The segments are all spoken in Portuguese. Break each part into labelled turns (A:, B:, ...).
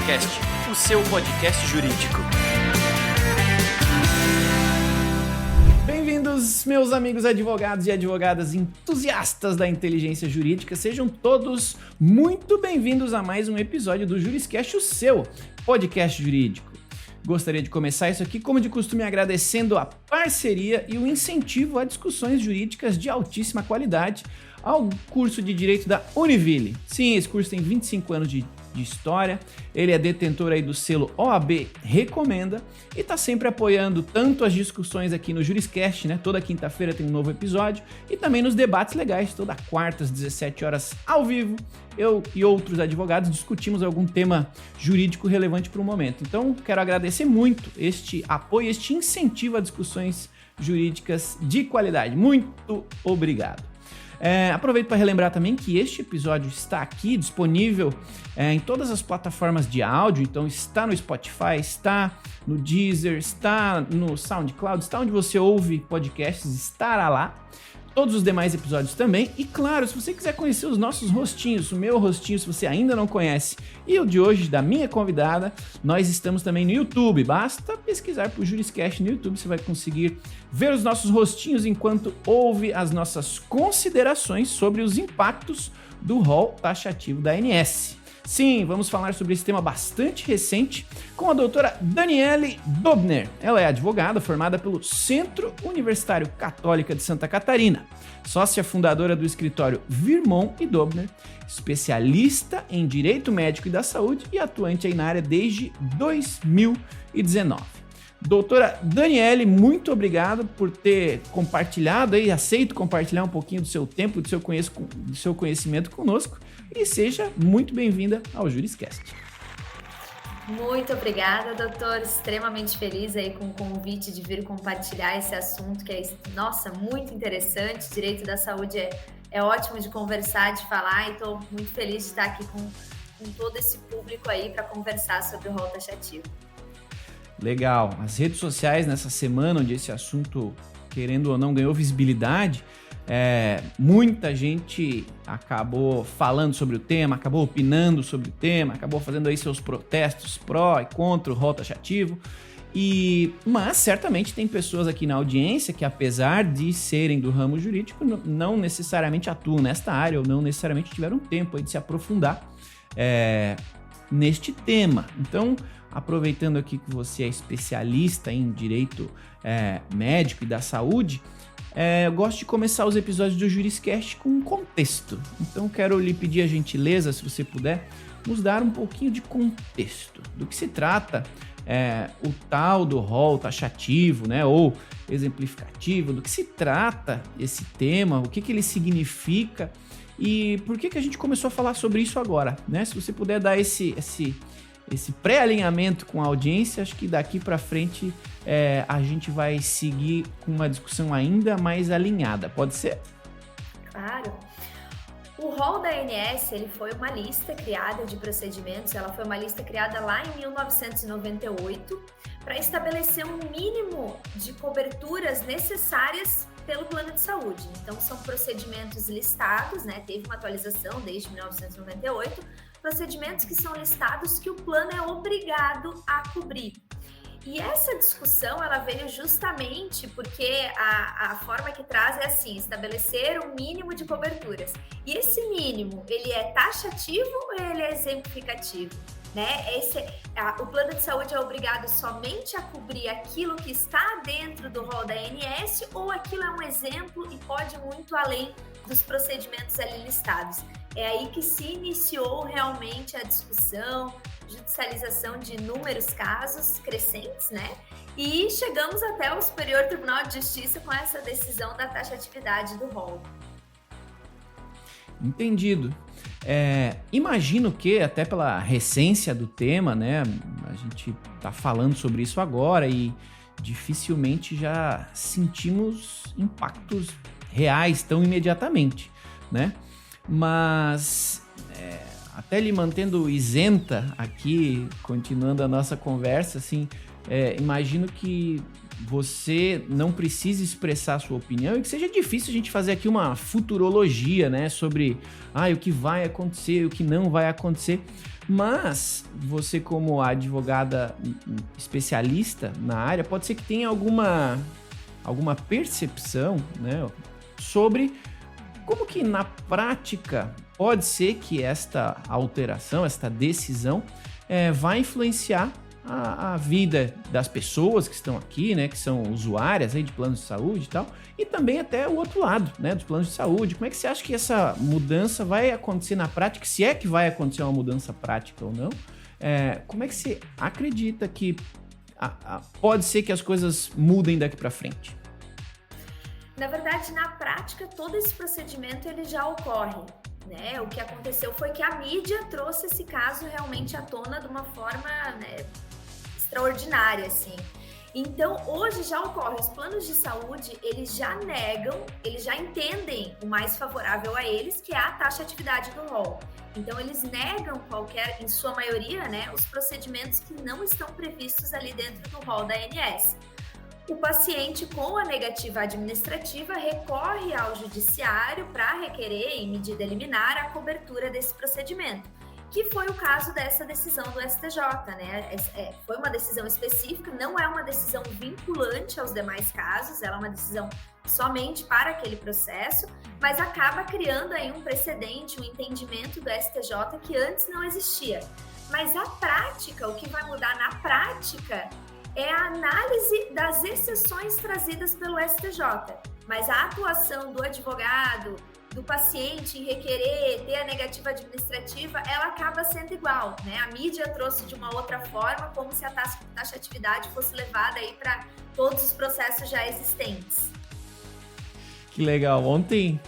A: Juriscast, o seu podcast jurídico. Bem-vindos, meus amigos advogados e advogadas entusiastas da inteligência jurídica. Sejam todos muito bem-vindos a mais um episódio do Juriscast, o seu podcast jurídico. Gostaria de começar isso aqui, como de costume, agradecendo a parceria e o incentivo a discussões jurídicas de altíssima qualidade ao curso de Direito da Univille. Sim, esse curso tem 25 anos de história, ele é detentor aí do selo OAB Recomenda e está sempre apoiando tanto as discussões aqui no Juriscast, né? Toda quinta-feira tem um novo episódio, e também nos debates legais, toda quarta às 17 horas ao vivo. Eu e outros advogados discutimos algum tema jurídico relevante para o momento. Então, quero agradecer muito este apoio, este incentivo a discussões jurídicas de qualidade. Muito obrigado. Aproveito para relembrar também que este episódio está aqui disponível em todas as plataformas de áudio, então está no Spotify, está no Deezer, está no SoundCloud, está onde você ouve podcasts, estará lá. Todos os demais episódios também. E claro, se você quiser conhecer os nossos rostinhos, o meu rostinho, se você ainda não conhece, e o de hoje da minha convidada, nós estamos também no YouTube. Basta pesquisar por Juriscast no YouTube, você vai conseguir ver os nossos rostinhos enquanto ouve as nossas considerações sobre os impactos do rol taxativo da ANS. Sim, vamos falar sobre esse tema bastante recente com a doutora Daniele Dobner. Ela é advogada formada pelo Centro Universitário Católica de Santa Catarina, sócia fundadora do escritório Virmon e Dobner, especialista em Direito Médico e da Saúde e atuante aí na área desde 2019. Doutora Daniele, muito obrigado por ter compartilhado e aceito compartilhar um pouquinho do seu tempo, do seu conhecimento conosco, e seja muito bem-vinda ao Juriscast.
B: Muito obrigada, doutor. Extremamente feliz aí com o convite de vir compartilhar esse assunto que é, nossa, muito interessante. Direito da saúde é ótimo de conversar, de falar, e estou muito feliz de estar aqui com todo esse público aí para conversar sobre o rol taxativo.
A: Legal. As redes sociais nessa semana, onde esse assunto, querendo ou não, ganhou visibilidade, muita gente acabou falando sobre o tema, acabou opinando sobre o tema, acabou fazendo aí seus protestos pró e contra o rol taxativo. Mas certamente tem pessoas aqui na audiência que, apesar de serem do ramo jurídico, não necessariamente atuam nesta área ou não necessariamente tiveram tempo aí de se aprofundar neste tema. Então, aproveitando aqui que você é especialista em direito médico e da saúde, eu gosto de começar os episódios do Juriscast com um contexto. Então, quero lhe pedir a gentileza, se você puder, nos dar um pouquinho de contexto do que se trata o tal do rol taxativo, né, ou exemplificativo, do que se trata esse tema, o que ele significa e por que a gente começou a falar sobre isso agora, né? Se você puder dar esse pré-alinhamento com a audiência, acho que daqui para frente a gente vai seguir com uma discussão ainda mais alinhada. Pode ser?
B: Claro. O rol da ANS, ele foi uma lista criada de procedimentos, ela foi uma lista criada lá em 1998 para estabelecer um mínimo de coberturas necessárias pelo plano de saúde. Então, são procedimentos listados, né? Teve uma atualização desde 1998, procedimentos que são listados que o plano é obrigado a cobrir. E essa discussão, ela veio justamente porque a forma que traz é assim, estabelecer um mínimo de coberturas. E esse mínimo, ele é taxativo ou ele é exemplificativo? Né? O plano de saúde é obrigado somente a cobrir aquilo que está dentro do rol da ANS ou aquilo é um exemplo e pode muito além dos procedimentos ali listados? É aí que se iniciou realmente a discussão, judicialização de inúmeros casos crescentes, né? E chegamos até o Superior Tribunal de Justiça com essa decisão da taxatividade do rol.
A: Entendido. Imagino que, até pela recência do tema, né? A gente está falando sobre isso agora e dificilmente já sentimos impactos reais tão imediatamente, né? Mas até lhe mantendo isenta aqui, continuando a nossa conversa, assim, imagino que você não precise expressar a sua opinião e que seja difícil a gente fazer aqui uma futurologia, né, sobre o que vai acontecer, o que não vai acontecer. Mas você, como advogada especialista na área, pode ser que tenha alguma percepção, né, sobre como que na prática pode ser que esta alteração, esta decisão vai influenciar a vida das pessoas que estão aqui, né, que são usuárias aí de planos de saúde e tal, e também até o outro lado, né, dos planos de saúde. Como é que você acha que essa mudança vai acontecer na prática, se é que vai acontecer uma mudança prática ou não? Como é que você acredita que pode ser que as coisas mudem daqui para frente?
B: Na verdade, na prática, todo esse procedimento ele já ocorre, né? O que aconteceu foi que a mídia trouxe esse caso realmente à tona de uma forma, né, extraordinária, assim. Então, hoje já ocorre, os planos de saúde, eles já negam, eles já entendem o mais favorável a eles, que é a taxatividade do rol. Então, eles negam em sua maioria, né, os procedimentos que não estão previstos ali dentro do rol da ANS. O paciente com a negativa administrativa recorre ao judiciário para requerer, em medida liminar, a cobertura desse procedimento, que foi o caso dessa decisão do STJ, né? Foi uma decisão específica, não é uma decisão vinculante aos demais casos, ela é uma decisão somente para aquele processo, mas acaba criando aí um precedente, um entendimento do STJ que antes não existia. Mas a prática, o que vai mudar na prática é a análise das exceções trazidas pelo STJ, mas a atuação do advogado, do paciente em requerer ter a negativa administrativa, ela acaba sendo igual, né? A mídia trouxe de uma outra forma, como se a taxatividade fosse levada aí para todos os processos já existentes.
A: Que legal. Ontem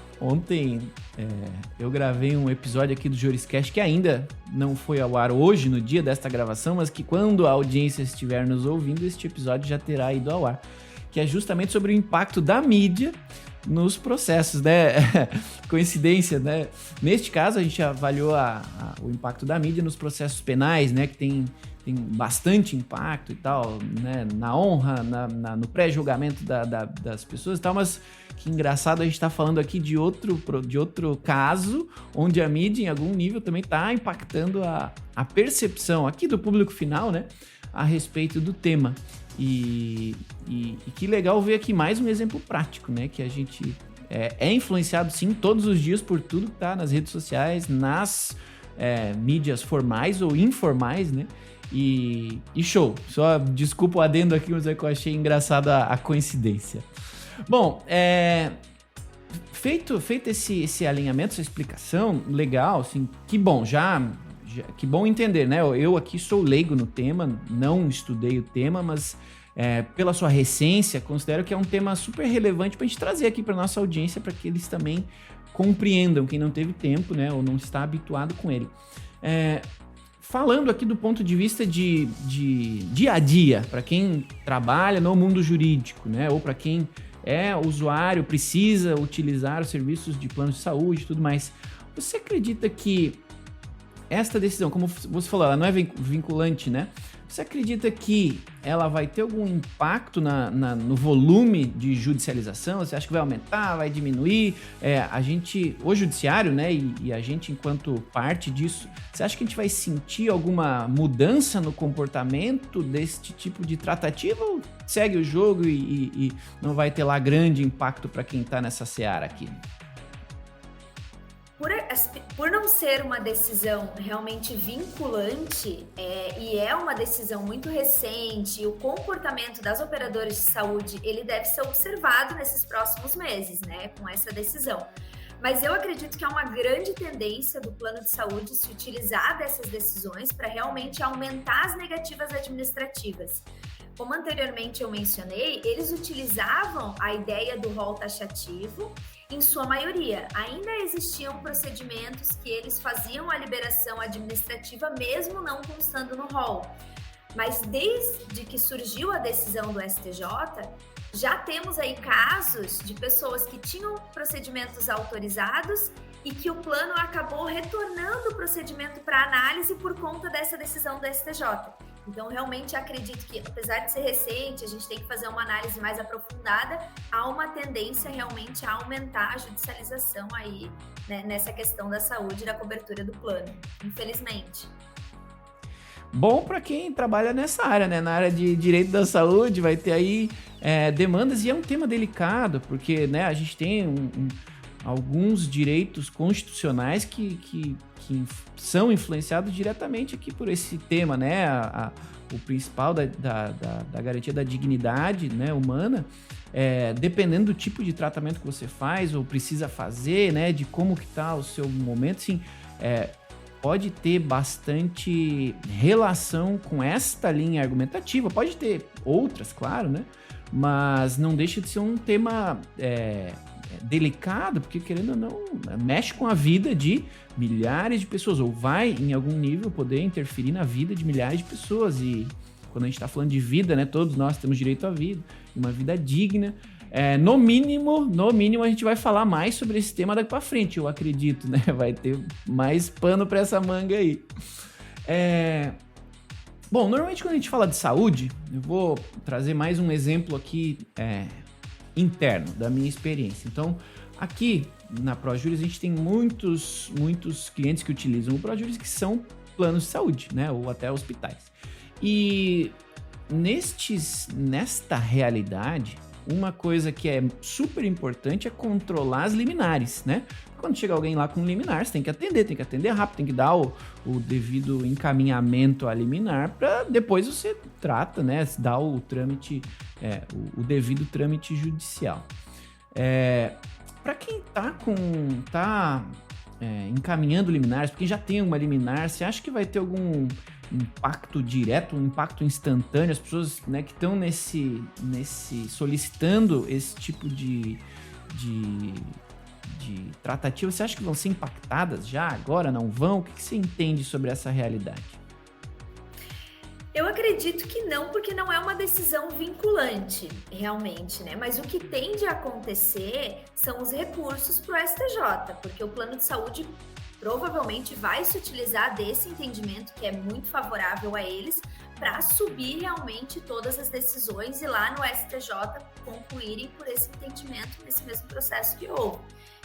A: eu gravei um episódio aqui do Juriscast que ainda não foi ao ar hoje, no dia desta gravação, mas que quando a audiência estiver nos ouvindo, este episódio já terá ido ao ar, que é justamente sobre o impacto da mídia nos processos, né? Coincidência, né? Neste caso, a gente avaliou o impacto da mídia nos processos penais, né? Que tem bastante impacto e tal, né? Na honra, no pré-julgamento das pessoas e tal, mas que engraçado, a gente está falando aqui de outro caso, onde a mídia, em algum nível, também está impactando a percepção aqui do público final, né? A respeito do tema. E que legal ver aqui mais um exemplo prático, né? Que a gente é influenciado, sim, todos os dias por tudo que está nas redes sociais, nas mídias formais ou informais, né? E show. Só desculpa o adendo aqui, mas é que eu achei engraçada a coincidência. Bom, feito esse alinhamento, essa explicação, legal, assim, que bom, que bom entender, né? Eu aqui sou leigo no tema, não estudei o tema, mas pela sua recência, considero que é um tema super relevante para a gente trazer aqui para nossa audiência, para que eles também compreendam, quem não teve tempo, né, ou não está habituado com ele. Falando aqui do ponto de vista de dia a dia, para quem trabalha no mundo jurídico, né, ou para quem é usuário, precisa utilizar os serviços de planos de saúde e tudo mais, você acredita que esta decisão, como você falou, ela não é vinculante, né? Você acredita que ela vai ter algum impacto no volume de judicialização? Você acha que vai aumentar, vai diminuir? O judiciário, né, e a gente enquanto parte disso, você acha que a gente vai sentir alguma mudança no comportamento deste tipo de tratativa ou segue o jogo e não vai ter lá grande impacto para quem está nessa seara aqui?
B: Por não ser uma decisão realmente vinculante, e é uma decisão muito recente, o comportamento das operadoras de saúde, ele deve ser observado nesses próximos meses, né, com essa decisão. Mas eu acredito que há uma grande tendência do plano de saúde se utilizar dessas decisões para realmente aumentar as negativas administrativas. Como anteriormente eu mencionei, eles utilizavam a ideia do rol taxativo em sua maioria. Ainda existiam procedimentos que eles faziam a liberação administrativa mesmo não constando no rol. Mas desde que surgiu a decisão do STJ, já temos aí casos de pessoas que tinham procedimentos autorizados e que o plano acabou retornando o procedimento para análise por conta dessa decisão do STJ. Então, realmente acredito que, apesar de ser recente, a gente tem que fazer uma análise mais aprofundada, há uma tendência realmente a aumentar a judicialização aí, né, nessa questão da saúde e da cobertura do plano, infelizmente.
A: Bom para quem trabalha nessa área, né? Na área de direito da saúde, vai ter aí demandas, e é um tema delicado, porque, né, a gente tem alguns direitos constitucionais que são influenciados diretamente aqui por esse tema, né? O principal da garantia da dignidade, né, humana, dependendo do tipo de tratamento que você faz ou precisa fazer, né, de como que tá o seu momento, assim, pode ter bastante relação com esta linha argumentativa, pode ter outras, claro, né? Mas não deixa de ser um tema delicado, porque, querendo ou não, mexe com a vida de milhares de pessoas, ou vai, em algum nível, poder interferir na vida de milhares de pessoas. E quando a gente está falando de vida, né, todos nós temos direito à vida, uma vida digna. No mínimo, a gente vai falar mais sobre esse tema daqui para frente, eu acredito, né? Vai ter mais pano para essa manga aí. Bom, normalmente quando a gente fala de saúde, eu vou trazer mais um exemplo aqui interno da minha experiência. Então, aqui na ProJuris a gente tem muitos clientes que utilizam o ProJuris que são planos de saúde, né? Ou até hospitais. E nesta realidade, uma coisa que é super importante é controlar as liminares, né? Quando chega alguém lá com liminar, você tem que atender rápido, tem que dar o devido encaminhamento à liminar para depois você trata, né? Dá o trâmite, o devido trâmite judicial. Para quem tá encaminhando liminares, porque já tem uma liminar, você acha que vai ter algum impacto direto, um impacto instantâneo? As pessoas, né, que estão solicitando esse tipo de tratativa, você acha que vão ser impactadas já agora? Não vão? O que você entende sobre essa realidade?
B: Eu acredito que não, porque não é uma decisão vinculante, realmente, né? Mas o que tende a acontecer são os recursos para o STJ, porque o plano de saúde provavelmente vai se utilizar desse entendimento que é muito favorável a eles para subir realmente todas as decisões e lá no STJ concluírem por esse entendimento nesse mesmo processo que houve.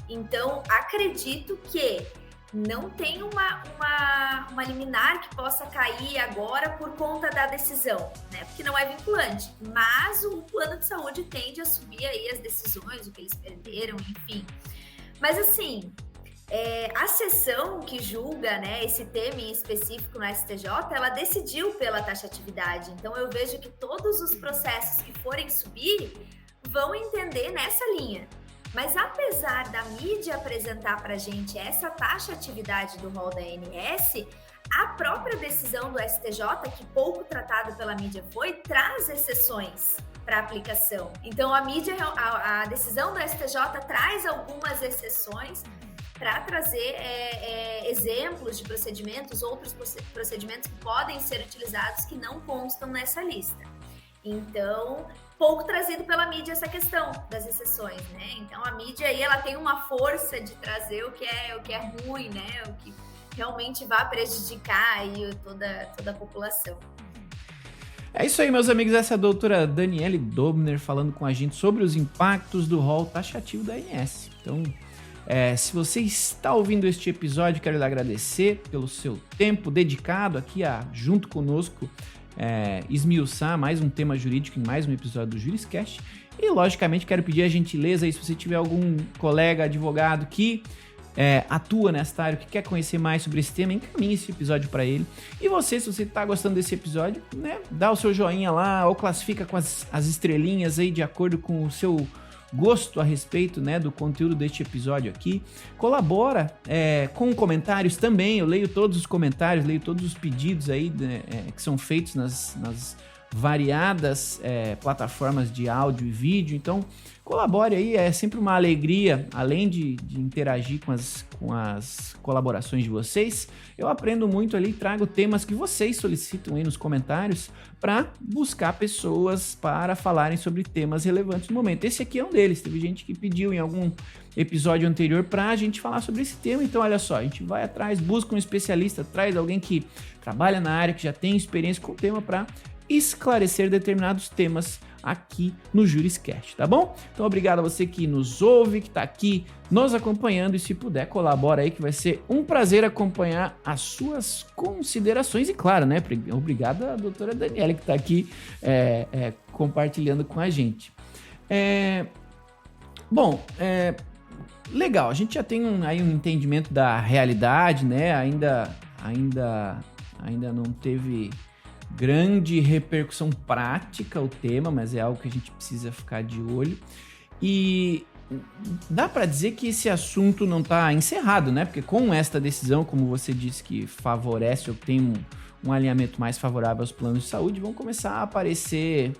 B: Então, acredito que não tem uma liminar que possa cair agora por conta da decisão, né? Porque não é vinculante, mas o plano de saúde tende a subir aí as decisões, o que eles perderam, enfim. Mas assim, a seção que julga, né, esse tema em específico no STJ, ela decidiu pela taxatividade. Então eu vejo que todos os processos que forem subir vão entender nessa linha. Mas apesar da mídia apresentar para a gente essa taxatividade do rol da ANS, a própria decisão do STJ, que pouco tratado pela mídia foi, traz exceções para aplicação. Então a decisão do STJ traz algumas exceções para trazer exemplos de procedimentos, outros procedimentos que podem ser utilizados que não constam nessa lista. Então, pouco trazido pela mídia essa questão das exceções, né? Então, a mídia aí, ela tem uma força de trazer o que é ruim, né? O que realmente vai prejudicar aí toda a população.
A: É isso aí, meus amigos. Essa é a doutora Daniele Dobner falando com a gente sobre os impactos do rol taxativo da ANS. Então, se você está ouvindo este episódio, quero lhe agradecer pelo seu tempo dedicado aqui junto conosco, esmiuçar mais um tema jurídico em mais um episódio do Juriscast. E, logicamente, quero pedir a gentileza aí, se você tiver algum colega advogado que atua nesta área, que quer conhecer mais sobre esse tema, encaminhe esse episódio para ele. E você, se você está gostando desse episódio, né, dá o seu joinha lá ou classifica com as estrelinhas aí de acordo com o seu gosto a respeito, né, do conteúdo deste episódio aqui. Colabora com comentários também. Eu leio todos os comentários, leio todos os pedidos aí, né, que são feitos nas variadas plataformas de áudio e vídeo. Então, colabore aí, é sempre uma alegria, além de interagir com as colaborações de vocês, eu aprendo muito ali, trago temas que vocês solicitam aí nos comentários para buscar pessoas para falarem sobre temas relevantes no momento. Esse aqui é um deles, teve gente que pediu em algum episódio anterior para a gente falar sobre esse tema, então olha só, a gente vai atrás, busca um especialista, traz alguém que trabalha na área, que já tem experiência com o tema para esclarecer determinados temas aqui no Juriscast, tá bom? Então obrigado a você que nos ouve, que está aqui nos acompanhando, e se puder, colabora aí que vai ser um prazer acompanhar as suas considerações e claro, né, obrigado à doutora Daniela que está aqui compartilhando com a gente. Legal, a gente já tem aí um entendimento da realidade, né, ainda não teve grande repercussão prática o tema, mas é algo que a gente precisa ficar de olho. E dá para dizer que esse assunto não está encerrado, né? Porque com esta decisão, como você disse, que favorece ou tem um alinhamento mais favorável aos planos de saúde, vão começar a aparecer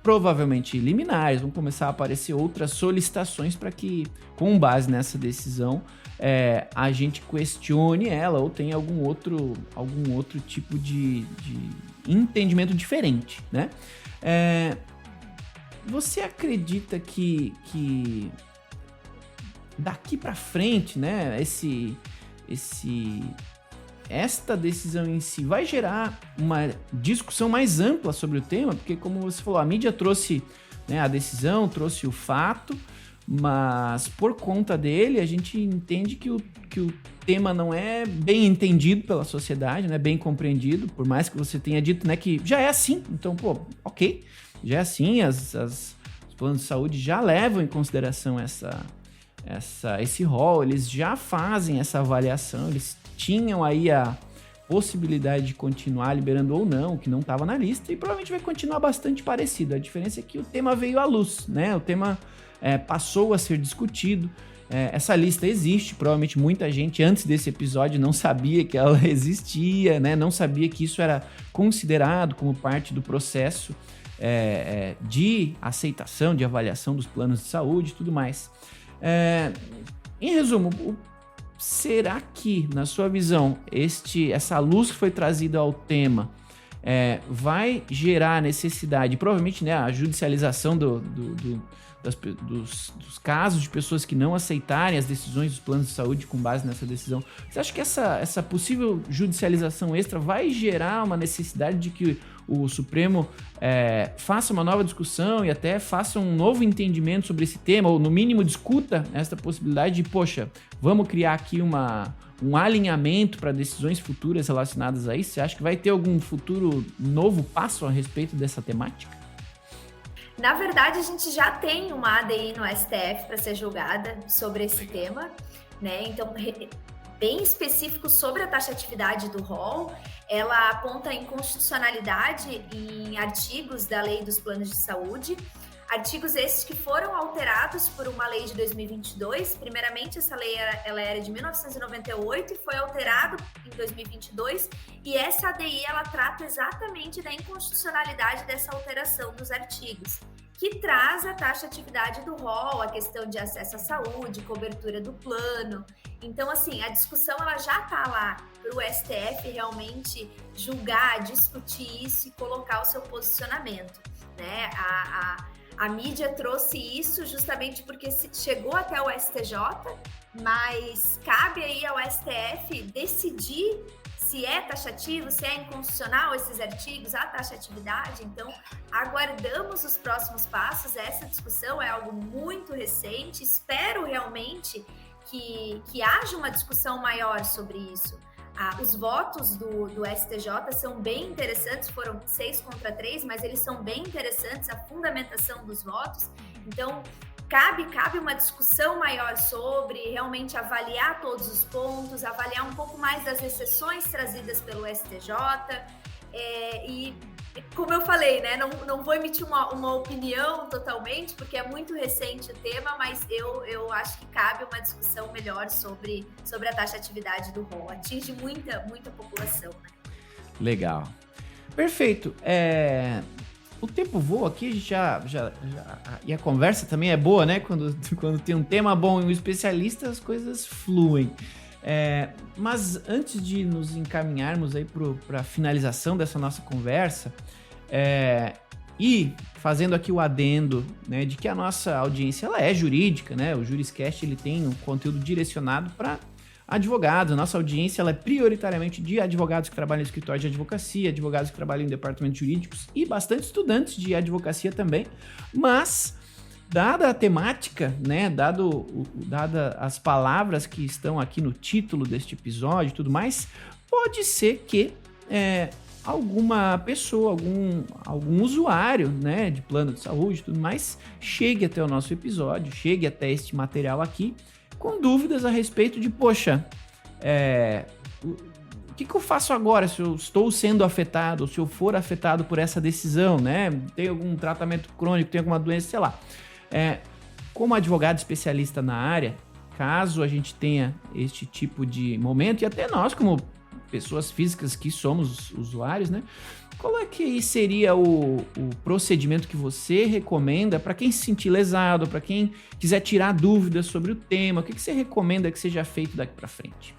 A: provavelmente liminares, vão começar a aparecer outras solicitações para que, com base nessa decisão, a gente questione ela ou tenha algum outro tipo de entendimento diferente, né? Você acredita que daqui para frente, né, esta decisão em si vai gerar uma discussão mais ampla sobre o tema? Porque, como você falou, a mídia trouxe, né, a decisão, trouxe o fato, mas por conta dele a gente entende que o tema não é bem entendido pela sociedade, né, bem compreendido, por mais que você tenha dito, né, que já é assim. Então, ok, já é assim, os planos de saúde já levam em consideração esse rol, eles já fazem essa avaliação, eles tinham aí a possibilidade de continuar liberando ou não, o que não estava na lista, e provavelmente vai continuar bastante parecido. A diferença é que o tema veio à luz, né? O tema passou a ser discutido. Essa lista existe, provavelmente muita gente antes desse episódio não sabia que ela existia, né? Não sabia que isso era considerado como parte do processo de aceitação, de avaliação dos planos de saúde e tudo mais. Em resumo, será que, na sua visão, essa luz que foi trazida ao tema vai gerar necessidade, provavelmente, né, a judicialização dos casos de pessoas que não aceitarem as decisões dos planos de saúde com base nessa decisão? Você acha que essa possível judicialização extra vai gerar uma necessidade de que o Supremo faça uma nova discussão e até faça um novo entendimento sobre esse tema, ou no mínimo discuta essa possibilidade de, poxa, vamos criar aqui um alinhamento para decisões futuras relacionadas a isso? Você acha que vai ter algum futuro novo passo a respeito dessa temática?
B: Na verdade, a gente já tem uma ADI no STF para ser julgada sobre esse tema, né? Então, bem específico sobre a taxatividade do rol, ela aponta inconstitucionalidade em artigos da Lei dos Planos de Saúde, artigos esses que foram alterados por uma lei de 2022. Primeiramente, essa lei ela era de 1998 e foi alterada em 2022, e essa ADI ela trata exatamente da inconstitucionalidade dessa alteração dos artigos, que traz a taxatividade do rol, a questão de acesso à saúde, cobertura do plano. Então, assim, a discussão ela já está lá para o STF realmente julgar, discutir isso e colocar o seu posicionamento, né? A mídia trouxe isso justamente porque chegou até o STJ, mas cabe aí ao STF decidir se é taxativo, se é inconstitucional esses artigos, a taxatividade. Então, aguardamos os próximos passos. Essa discussão é algo muito recente. Espero realmente que haja uma discussão maior sobre isso. Os votos do STJ são bem interessantes, foram 6-3, mas eles são bem interessantes, a fundamentação dos votos. Então, cabe uma discussão maior sobre realmente avaliar todos os pontos, avaliar um pouco mais das exceções trazidas pelo STJ. E, como eu falei, né, não vou emitir uma opinião totalmente, porque é muito recente o tema, mas eu acho que cabe uma discussão melhor sobre a taxatividade do rol. Atinge muita população, né?
A: Legal. Perfeito. O tempo voa aqui, a gente e a conversa também é boa, né? Quando tem um tema bom e um especialista, as coisas fluem. Mas antes de nos encaminharmos aí para a finalização dessa nossa conversa, e fazendo aqui o adendo, né, de que a nossa audiência ela é jurídica, né? O Juriscast ele tem um conteúdo direcionado para advogados. A nossa audiência ela é prioritariamente de advogados que trabalham em escritório de advocacia, advogados que trabalham em departamentos jurídicos e bastante estudantes de advocacia também. Mas, dada a temática, né, dada as palavras que estão aqui no título deste episódio e tudo mais, pode ser que alguma pessoa, algum usuário, né, de plano de saúde e tudo mais, chegue até o nosso episódio, chegue até este material aqui, com dúvidas a respeito de, poxa, o que eu faço agora se eu estou sendo afetado, ou se eu for afetado por essa decisão, né? Tem algum tratamento crônico, tem alguma doença, sei lá. Como advogado especialista na área, caso a gente tenha este tipo de momento, e até nós como pessoas físicas que somos usuários, né? Qual é que seria o procedimento que você recomenda para quem se sentir lesado, para quem quiser tirar dúvidas sobre o tema? O que você recomenda que seja feito daqui para frente?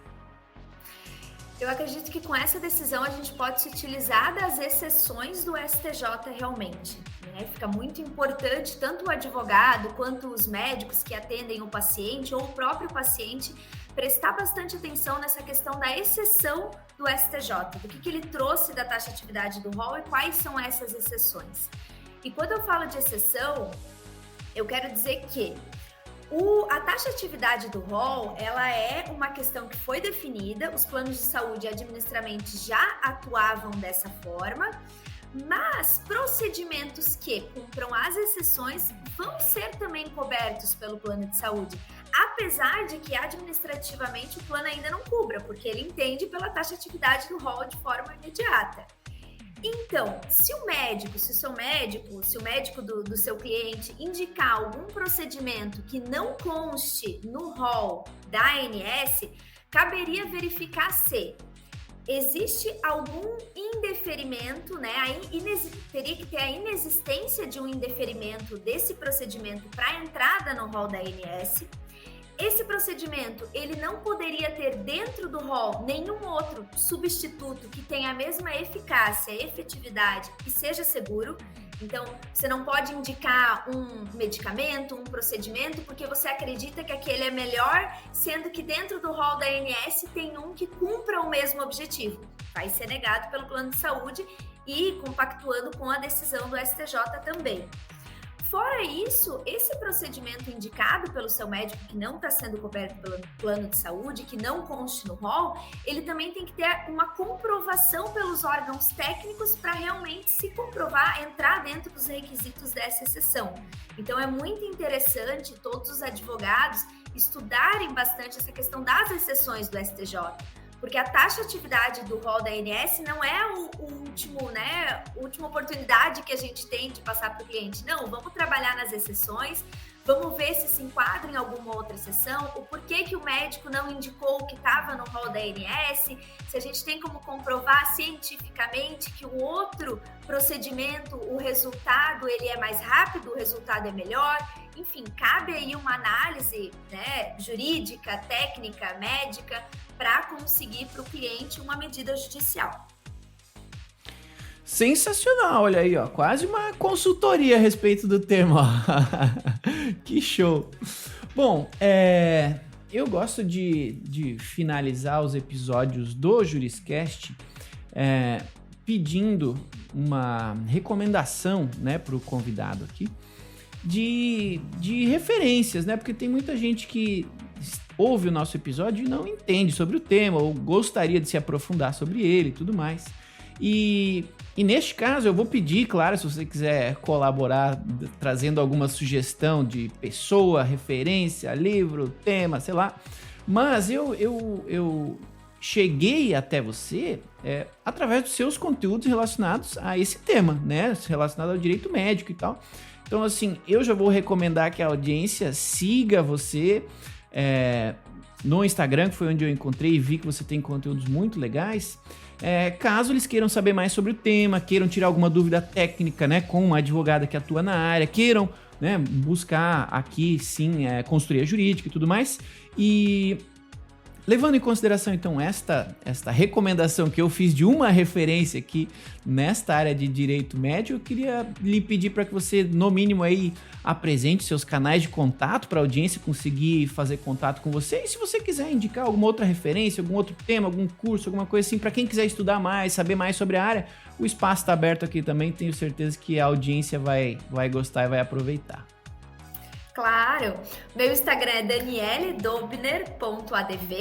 B: Eu acredito que com essa decisão a gente pode se utilizar das exceções do STJ realmente, né? Fica muito importante tanto o advogado quanto os médicos que atendem o paciente ou o próprio paciente prestar bastante atenção nessa questão da exceção do STJ, do que ele trouxe da taxatividade do rol e quais são essas exceções. E quando eu falo de exceção, eu quero dizer que a taxatividade do rol, ela é uma questão que foi definida, os planos de saúde administramente já atuavam dessa forma, mas procedimentos que cumpram as exceções vão ser também cobertos pelo plano de saúde, apesar de que administrativamente o plano ainda não cubra, porque ele entende pela taxatividade do rol de forma imediata. Então, se o médico do seu cliente indicar algum procedimento que não conste no rol da ANS, caberia verificar se existe algum indeferimento, né? Teria que ter a inexistência de um indeferimento desse procedimento para entrada no rol da ANS. Esse procedimento, ele não poderia ter dentro do rol nenhum outro substituto que tenha a mesma eficácia, efetividade e seja seguro. Então, você não pode indicar um medicamento, um procedimento, porque você acredita que aquele é melhor, sendo que dentro do rol da ANS tem um que cumpra o mesmo objetivo. Vai ser negado pelo plano de saúde e compactuando com a decisão do STJ também. Fora isso, esse procedimento indicado pelo seu médico que não está sendo coberto pelo plano de saúde, que não conste no rol, ele também tem que ter uma comprovação pelos órgãos técnicos para realmente se comprovar, entrar dentro dos requisitos dessa exceção. Então é muito interessante todos os advogados estudarem bastante essa questão das exceções do STJ. Porque a taxatividade do rol da ANS não é a última oportunidade que a gente tem de passar para o cliente. Não, vamos trabalhar nas exceções, vamos ver se enquadra em alguma outra exceção, o porquê que o médico não indicou o que estava no rol da ANS, se a gente tem como comprovar cientificamente que o outro procedimento, o resultado ele é mais rápido, o resultado é melhor. Enfim, cabe aí uma análise, né, jurídica, técnica, médica, para conseguir para o cliente uma medida judicial.
A: Sensacional, olha aí, ó, quase uma consultoria a respeito do tema. Que show! Bom, eu gosto de finalizar os episódios do Juriscast pedindo uma recomendação, né, para o convidado aqui de referências, né? Porque tem muita gente que ouve o nosso episódio e não entende sobre o tema ou gostaria de se aprofundar sobre ele e tudo mais. E neste caso eu vou pedir, claro, se você quiser colaborar trazendo alguma sugestão de pessoa, referência, livro, tema, sei lá. Mas eu cheguei até você através dos seus conteúdos relacionados a esse tema, né? Relacionado ao direito médico e tal. Então, assim, eu já vou recomendar que a audiência siga você, no Instagram, que foi onde eu encontrei e vi que você tem conteúdos muito legais. Caso eles queiram saber mais sobre o tema, queiram tirar alguma dúvida técnica, né, com uma advogada que atua na área, queiram, né, buscar aqui, sim, consultoria jurídica e tudo mais. E levando em consideração, então, esta recomendação que eu fiz de uma referência aqui nesta área de direito médio, eu queria lhe pedir para que você, no mínimo, aí apresente seus canais de contato para a audiência conseguir fazer contato com você. E se você quiser indicar alguma outra referência, algum outro tema, algum curso, alguma coisa assim, para quem quiser estudar mais, saber mais sobre a área, o espaço está aberto aqui também. Tenho certeza que a audiência vai gostar e vai aproveitar.
B: Claro, meu Instagram é daniele.dobner.adv,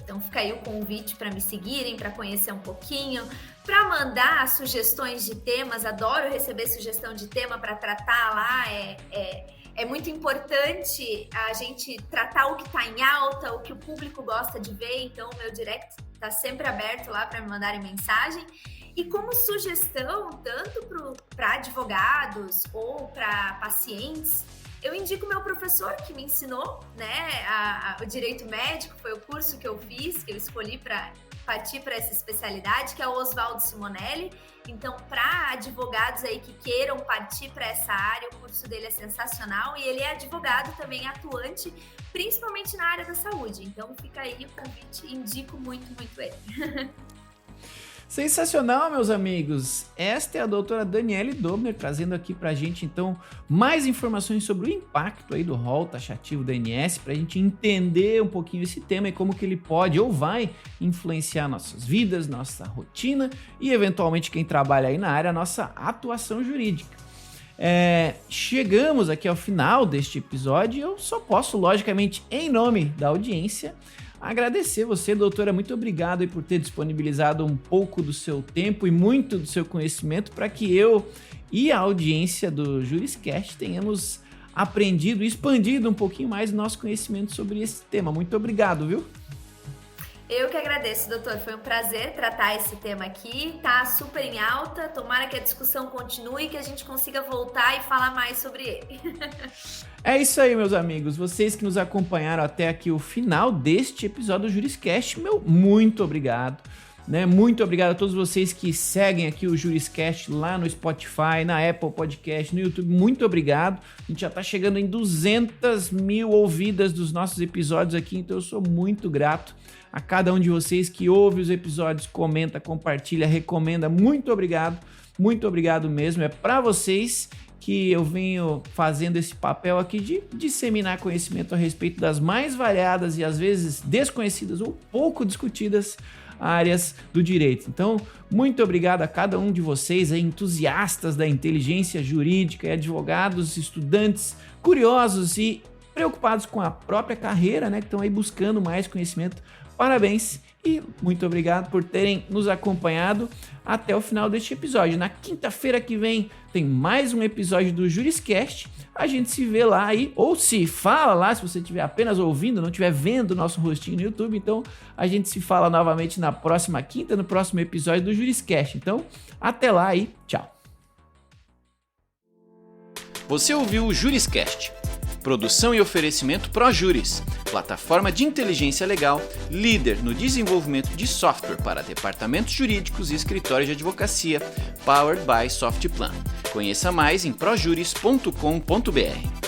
B: então fica aí o convite para me seguirem, para conhecer um pouquinho, para mandar sugestões de temas. Adoro receber sugestão de tema para tratar lá, é muito importante a gente tratar o que está em alta, o que o público gosta de ver, então o meu direct está sempre aberto lá para me mandarem mensagem. E como sugestão, tanto para advogados ou para pacientes, eu indico meu professor que me ensinou, né, o direito médico, foi o curso que eu fiz, que eu escolhi para partir para essa especialidade, que é o Oswaldo Simonelli. Então, para advogados aí que queiram partir para essa área, o curso dele é sensacional e ele é advogado também atuante, principalmente na área da saúde. Então, fica aí o convite, indico muito, muito ele.
A: Sensacional, meus amigos! Esta é a doutora Daniele Dobner trazendo aqui pra gente, então, mais informações sobre o impacto aí do rol taxativo da ANS, pra gente entender um pouquinho esse tema e como que ele pode ou vai influenciar nossas vidas, nossa rotina e, eventualmente, quem trabalha aí na área, nossa atuação jurídica. Chegamos aqui ao final deste episódio e eu só posso, logicamente, em nome da audiência, agradecer você, doutora, muito obrigado aí por ter disponibilizado um pouco do seu tempo e muito do seu conhecimento para que eu e a audiência do Juriscast tenhamos aprendido e expandido um pouquinho mais o nosso conhecimento sobre esse tema. Muito obrigado, viu?
B: Eu que agradeço, doutor. Foi um prazer tratar esse tema aqui. Tá super em alta. Tomara que a discussão continue e que a gente consiga voltar e falar mais sobre ele.
A: É isso aí, meus amigos. Vocês que nos acompanharam até aqui o final deste episódio do Juriscast, meu muito obrigado. Muito obrigado a todos vocês que seguem aqui o Juriscast lá no Spotify, na Apple Podcast, no YouTube. Muito obrigado. A gente já tá chegando em 200 mil ouvidas dos nossos episódios aqui, então eu sou muito grato a cada um de vocês que ouve os episódios, comenta, compartilha, recomenda. Muito obrigado mesmo. É para vocês que eu venho fazendo esse papel aqui de disseminar conhecimento a respeito das mais variadas e às vezes desconhecidas ou pouco discutidas áreas do direito. Então, muito obrigado a cada um de vocês, entusiastas da inteligência jurídica, advogados, estudantes, curiosos e preocupados com a própria carreira, né, que estão aí buscando mais conhecimento. Parabéns e muito obrigado por terem nos acompanhado até o final deste episódio. Na quinta-feira que vem tem mais um episódio do Juriscast. A gente se vê lá aí, ou se fala lá, se você estiver apenas ouvindo, não estiver vendo o nosso rostinho no YouTube. Então, a gente se fala novamente na próxima quinta, no próximo episódio do Juriscast. Então, até lá e tchau.
C: Você ouviu o Juriscast. Produção e oferecimento ProJuris, plataforma de inteligência legal, líder no desenvolvimento de software para departamentos jurídicos e escritórios de advocacia, powered by Softplan. Conheça mais em projuris.com.br.